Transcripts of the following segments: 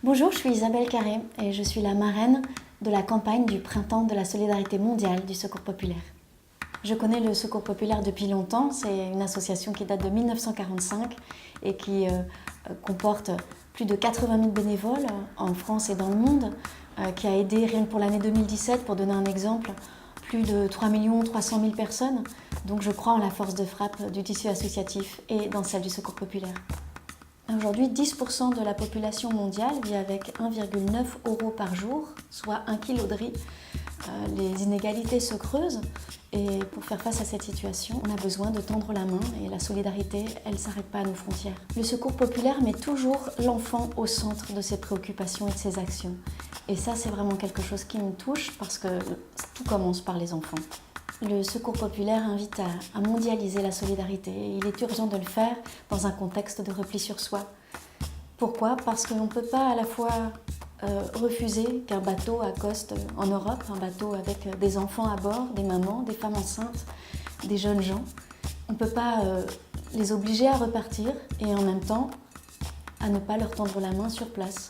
Bonjour, je suis Isabelle Carré et je suis la marraine de la campagne du Printemps de la solidarité mondiale du Secours populaire. Je connais le Secours populaire depuis longtemps, c'est une association qui date de 1945 et qui comporte plus de 80 000 bénévoles en France et dans le monde, qui a aidé rien que pour l'année 2017, pour donner un exemple, plus de 3 300 000 personnes. Donc je crois en la force de frappe du tissu associatif et dans celle du Secours populaire. Aujourd'hui, 10% de la population mondiale vit avec 1,9 € par jour, soit 1 kg de riz. Les inégalités se creusent et pour faire face à cette situation, on a besoin de tendre la main et la solidarité, elle ne s'arrête pas à nos frontières. Le Secours populaire met toujours l'enfant au centre de ses préoccupations et de ses actions. Et ça, c'est vraiment quelque chose qui me touche parce que tout commence par les enfants. Le Secours populaire invite à mondialiser la solidarité et il est urgent de le faire dans un contexte de repli sur soi. Pourquoi ? Parce qu'on ne peut pas à la fois refuser qu'un bateau accoste en Europe, un bateau avec des enfants à bord, des mamans, des femmes enceintes, des jeunes gens. On ne peut pas les obliger à repartir et en même temps à ne pas leur tendre la main sur place.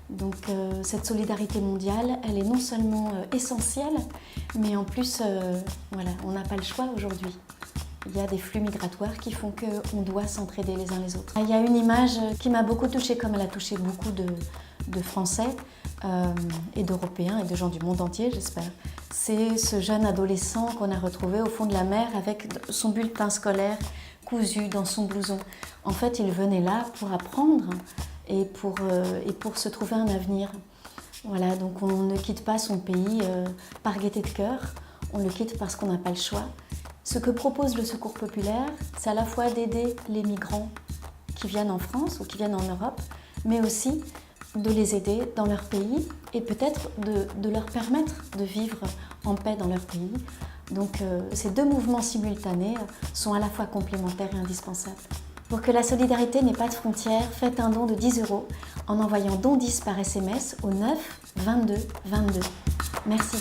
Donc cette solidarité mondiale, elle est non seulement essentielle, mais en plus, voilà, on n'a pas le choix aujourd'hui. Il y a des flux migratoires qui font qu'on doit s'entraider les uns les autres. Il y a une image qui m'a beaucoup touchée, comme elle a touché beaucoup de Français et d'Européens et de gens du monde entier, j'espère. C'est ce jeune adolescent qu'on a retrouvé au fond de la mer avec son bulletin scolaire cousu dans son blouson. En fait, il venait là pour apprendre et pour se trouver un avenir. Voilà, donc on ne quitte pas son pays par gaieté de cœur, on le quitte parce qu'on n'a pas le choix. Ce que propose le Secours populaire, c'est à la fois d'aider les migrants qui viennent en France ou qui viennent en Europe, mais aussi de les aider dans leur pays et peut-être de leur permettre de vivre en paix dans leur pays. Donc ces deux mouvements simultanés sont à la fois complémentaires et indispensables. Pour que la solidarité n'ait pas de frontières, faites un don de 10 € en envoyant don 10 par SMS au 9 22 22. Merci.